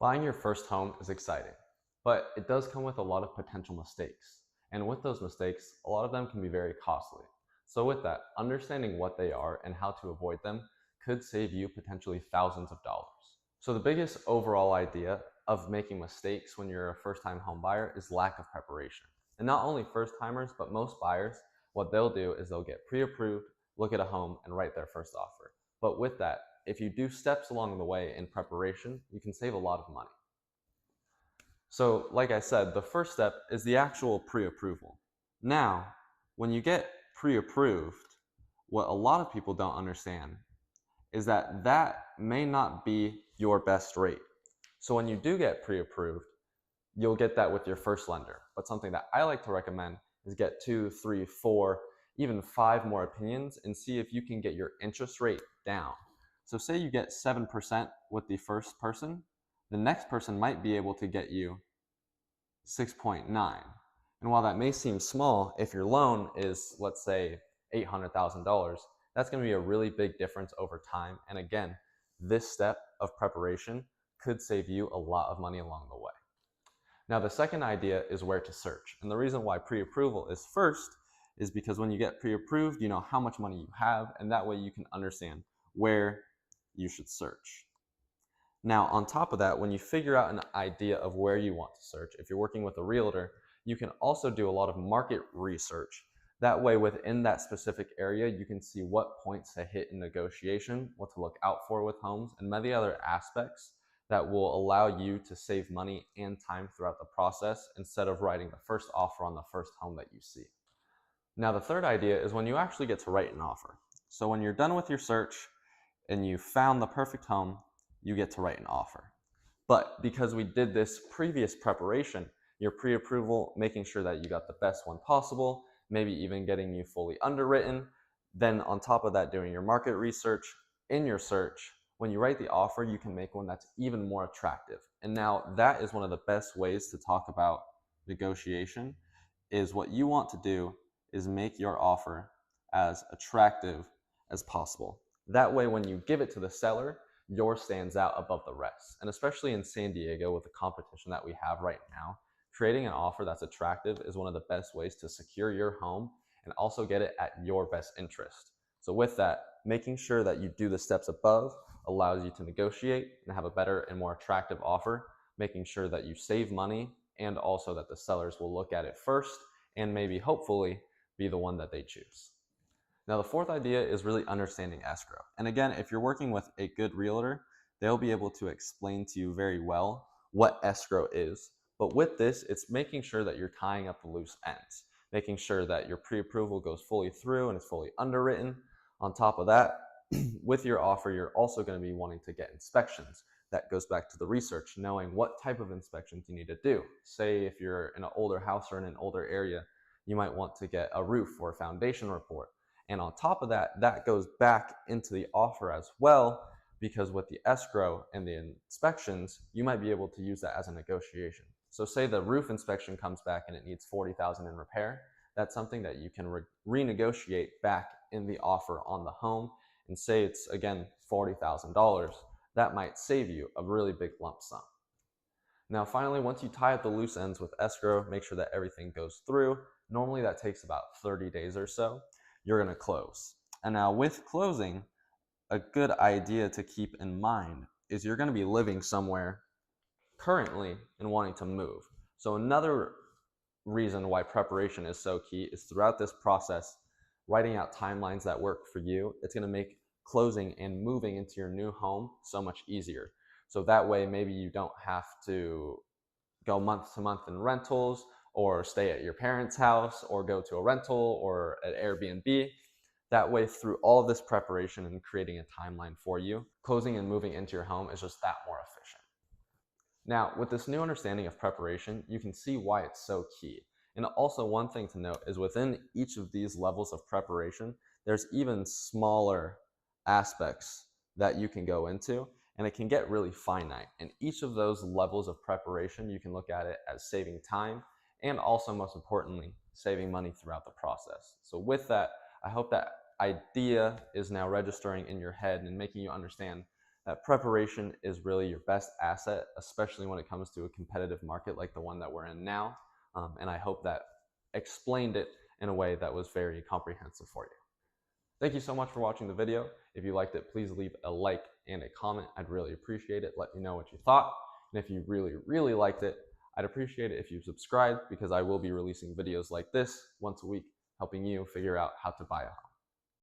Buying your first home is exciting, but it does come with a lot of potential mistakes. And with those mistakes, a lot of them can be very costly. So with that, understanding what they are and how to avoid them could save you potentially thousands of dollars. So the biggest overall idea of making mistakes when you're a first-time home buyer is lack of preparation. And not only first-timers, but most buyers, what they'll do is they'll get pre-approved, look at a home, and write their first offer. But with that, if you do steps along the way in preparation, you can save a lot of money. So, like I said, the first step is the actual pre-approval. Now, when you get pre-approved, what a lot of people don't understand is that that may not be your best rate. So when you do get pre-approved, you'll get that with your first lender. But something that I like to recommend is get 2, 3, 4, even 5 more opinions and see if you can get your interest rate down. So say you get 7% with the first person, the next person might be able to get you 6.9. And while that may seem small, if your loan is, let's say, $800,000, that's going to be a really big difference over time. And again, this step of preparation could save you a lot of money along the way. Now, the second idea is where to search. And the reason why pre-approval is first is because when you get pre-approved, you know how much money you have, and that way you can understand where you should search. Now, on top of that, when you figure out an idea of where you want to search, if you're working with a realtor, you can also do a lot of market research. That way, within that specific area, you can see what points to hit in negotiation, what to look out for with homes, and many other aspects that will allow you to save money and time throughout the process instead of writing the first offer on the first home that you see. Now, the third idea is when you actually get to write an offer. So when you're done with your search and you found the perfect home, you get to write an offer. But because we did this previous preparation, your pre-approval, making sure that you got the best one possible, maybe even getting you fully underwritten, then on top of that, doing your market research in your search, when you write the offer, you can make one that's even more attractive. And now that is one of the best ways to talk about negotiation, is what you want to do is make your offer as attractive as possible. That way, when you give it to the seller, yours stands out above the rest. And especially in San Diego with the competition that we have right now, creating an offer that's attractive is one of the best ways to secure your home and also get it at your best interest. So with that, making sure that you do the steps above allows you to negotiate and have a better and more attractive offer, making sure that you save money and also that the sellers will look at it first and maybe hopefully be the one that they choose. Now, the fourth idea is really understanding escrow. And again, if you're working with a good realtor, they'll be able to explain to you very well what escrow is. But with this, it's making sure that you're tying up the loose ends, making sure that your pre-approval goes fully through and it's fully underwritten. On top of that, with your offer, you're also going to be wanting to get inspections. That goes back to the research, knowing what type of inspections you need to do. Say if you're in an older house or in an older area, you might want to get a roof or a foundation report. And on top of that, that goes back into the offer as well, because with the escrow and the inspections, you might be able to use that as a negotiation. So say the roof inspection comes back and it needs $40,000 in repair. That's something that you can renegotiate back in the offer on the home. And say it's, again, $40,000. That might save you a really big lump sum. Now, finally, once you tie up the loose ends with escrow, make sure that everything goes through. Normally that takes about 30 days or so. You're going to close. And now with closing, a good idea to keep in mind is you're going to be living somewhere currently and wanting to move. So another reason why preparation is so key is throughout this process, writing out timelines that work for you. It's going to make closing and moving into your new home so much easier. So that way, maybe you don't have to go month to month in rentals or stay at your parents' house or go to a rental or an Airbnb. That way, through all of this preparation and creating a timeline for you, closing and moving into your home is just that more efficient. Now, with this new understanding of preparation, you can see why it's so key. And also, one thing to note is within each of these levels of preparation, there's even smaller aspects that you can go into, and it can get really finite. And each of those levels of preparation, you can look at it as saving time and also, most importantly, saving money throughout the process. So with that, I hope that idea is now registering in your head and making you understand that preparation is really your best asset, especially when it comes to a competitive market like the one that we're in now. And I hope that explained it in a way that was very comprehensive for you. Thank you so much for watching the video. If you liked it, please leave a like and a comment. I'd really appreciate it. Let me know what you thought. And if you really, really liked it, I'd appreciate it if you subscribe, because I will be releasing videos like this once a week, helping you figure out how to buy a home.